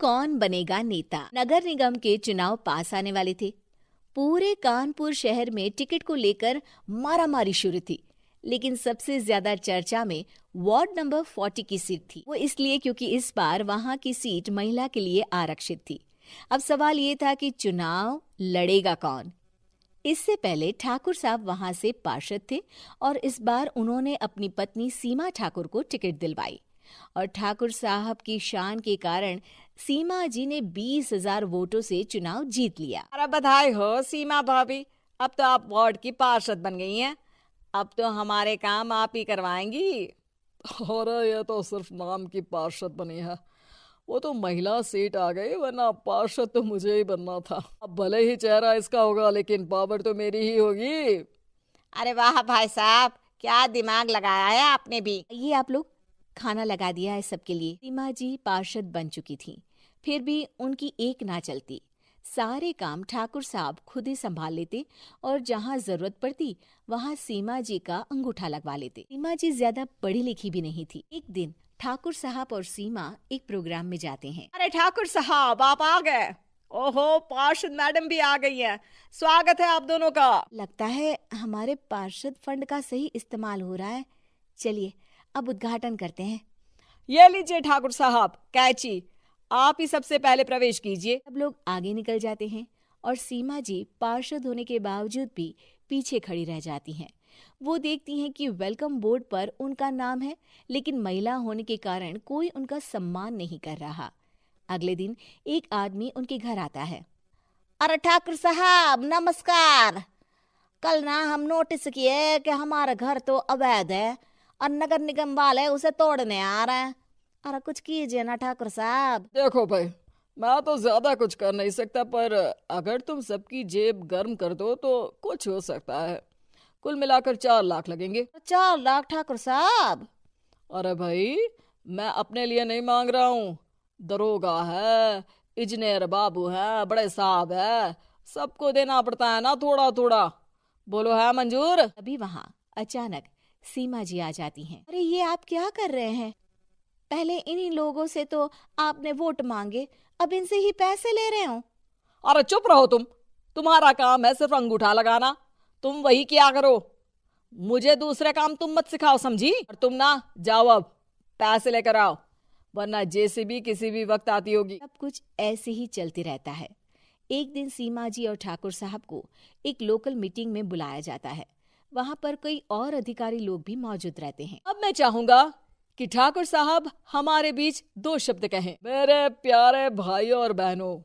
कौन बनेगा नेता। नगर निगम के चुनाव पास आने वाले थे। पूरे कानपुर शहर में टिकट को लेकर मारामारी शुरू थी, लेकिन सबसे ज्यादा चर्चा में वार्ड नंबर 40 की सीट थी। वो इसलिए क्योंकि इस बार वहां की सीट महिला के लिए आरक्षित थी। अब सवाल ये था कि चुनाव लड़ेगा कौन। इससे पहले ठाकुर साहब वहां से पार्षद थे और इस बार उन्होंने अपनी पत्नी सीमा ठाकुर को टिकट दिलवाई और ठाकुर साहब की शान के कारण सीमा जी ने 20,000 वोटों से चुनाव जीत लिया। अरे बधाई हो सीमा भाभी, अब तो आप वार्ड की पार्षद बन गई हैं। अब तो हमारे काम आप ही करवाएंगी। अरे ये तो सिर्फ नाम की पार्षद बनी है, वो तो महिला सीट आ गई, वरना पार्षद तो मुझे ही बनना था। अब भले ही चेहरा इसका होगा लेकिन पावर तो मेरी ही होगी। अरे वाह भाई साहब, क्या दिमाग लगाया है आपने भी। ये आप लोग खाना लगा दिया है सबके लिए। सीमा जी पार्षद बन चुकी थी, फिर भी उनकी एक ना चलती। सारे काम ठाकुर साहब खुद ही संभाल लेते और जहाँ जरूरत पड़ती वहाँ सीमा जी का अंगूठा लगवा लेते। सीमा जी ज्यादा पढ़ी लिखी भी नहीं थी। एक दिन ठाकुर साहब और सीमा एक प्रोग्राम में जाते हैं। अरे ठाकुर साहब आप आ गए। ओहो, पार्षद मैडम भी आ गई है। स्वागत है आप दोनों का। लगता है हमारे पार्षद फंड का सही इस्तेमाल हो रहा है। चलिए अब उद्घाटन करते हैं। ये लीजिए ठाकुर साहब कैची, आप ही सबसे पहले प्रवेश कीजिए। सब लोग आगे निकल जाते हैं और सीमा जी पार्षद होने के बावजूद भी पीछे खड़ी रह जाती हैं। वो देखती हैं कि वेलकम बोर्ड पर उनका नाम है, लेकिन महिला होने के कारण कोई उनका सम्मान नहीं कर रहा। अगले दिन एक आदमी उनके घर आता है। अरे ठाकुर साहब नमस्कार। कल ना हम नोटिस किए कि हमारा घर तो अवैध है और नगर निगम वाले उसे तोड़ने आ रहे हैं। अरे कुछ कीजिए ना ठाकुर साहब। देखो भाई, मैं तो ज्यादा कुछ कर नहीं सकता, पर अगर तुम सबकी जेब गर्म कर दो तो कुछ हो सकता है। कुल मिलाकर 4 लाख लगेंगे। 4 लाख ठाकुर साहब? अरे भाई, मैं अपने लिए नहीं मांग रहा हूँ। दरोगा है, इंजीनियर बाबू है, बड़े साहब है, सबको देना पड़ता है ना थोड़ा थोड़ा। बोलो है मंजूर? अभी वहाँ अचानक सीमा जी आ जाती हैं। अरे ये आप क्या कर रहे हैं? पहले इन्हीं लोगों से तो आपने वोट मांगे, अब इनसे ही पैसे ले रहे हो। अरे चुप रहो तुम, तुम्हारा काम है सिर्फ अंगूठा लगाना, तुम वही किया करो। मुझे दूसरे काम तुम मत सिखाओ, समझी? और तुम ना जाओ, अब पैसे लेकर आओ, वरना जेसीबी किसी भी वक्त आती होगी। सब कुछ ऐसे ही चलते रहता है। एक दिन सीमा जी और ठाकुर साहब को एक लोकल मीटिंग में बुलाया जाता है। वहाँ पर कई और अधिकारी लोग भी मौजूद रहते हैं। अब मैं चाहूंगा कि ठाकुर साहब हमारे बीच 2 शब्द कहें। मेरे प्यारे भाइयों और बहनों,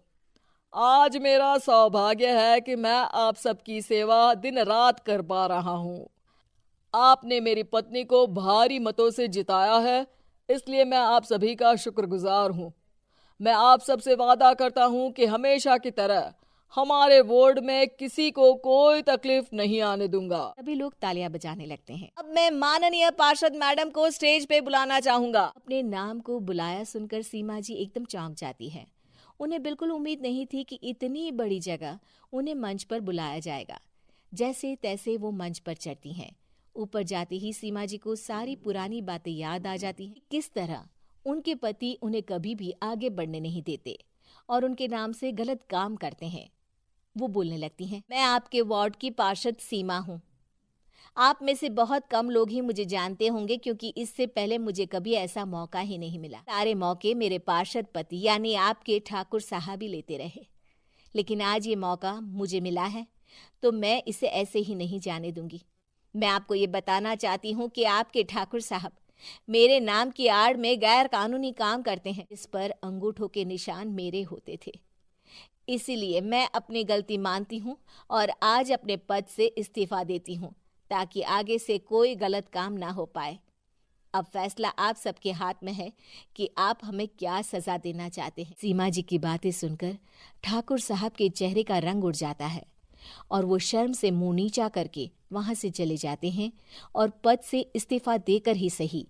आज मेरा सौभाग्य है कि मैं आप सबकी सेवा दिन रात कर पा रहा हूँ। आपने मेरी पत्नी को भारी मतों से जिताया है, इसलिए मैं आप सभी का शुक्रगुजार हूँ। मैं आप सबसे वादा करता हूँ कि हमेशा की तरह हमारे वार्ड में किसी को कोई तकलीफ नहीं आने दूंगा। सभी लोग तालियां बजाने लगते हैं। अब मैं माननीय पार्षद मैडम को स्टेज पे बुलाना चाहूंगा। अपने नाम को बुलाया सुनकर सीमा जी एकदम चौंक जाती है। उन्हें बिल्कुल उम्मीद नहीं थी कि इतनी बड़ी जगह उन्हें मंच पर बुलाया जाएगा। जैसे तैसे वो मंच पर चढ़ती हैं। ऊपर जाते ही सीमा जी को सारी पुरानी बातें याद आ जाती हैं। किस तरह उनके पति उन्हें कभी भी आगे बढ़ने नहीं देते और उनके नाम से गलत काम करते हैं। वो बोलने लगती हैं, मैं आपके वार्ड की पार्षद सीमा हूँ। आप में से बहुत कम लोग ही मुझे जानते होंगे, क्योंकि इससे पहले मुझे कभी ऐसा मौका ही नहीं मिला। सारे मौके मेरे पार्षद पति यानी आपके ठाकुर साहब ही लेते रहे, लेकिन आज ये मौका मुझे मिला है तो मैं इसे ऐसे ही नहीं जाने दूंगी। मैं आपको ये बताना चाहती हूँ कि आपके ठाकुर साहब मेरे नाम की आड़ में गैर कानूनी काम करते हैं। इस पर अंगूठों के निशान मेरे होते थे, इसीलिए मैं अपनी गलती मानती हूँ और आज अपने पद से इस्तीफा देती हूँ, ताकि आगे से कोई गलत काम ना हो पाए। अब फैसला आप सबके हाथ में है कि आप हमें क्या सजा देना चाहते हैं। सीमा जी की बातें सुनकर ठाकुर साहब के चेहरे का रंग उड़ जाता है और वो शर्म से मुंह नीचा करके वहां से चले जाते हैं और पद से इस्तीफा देकर ही सही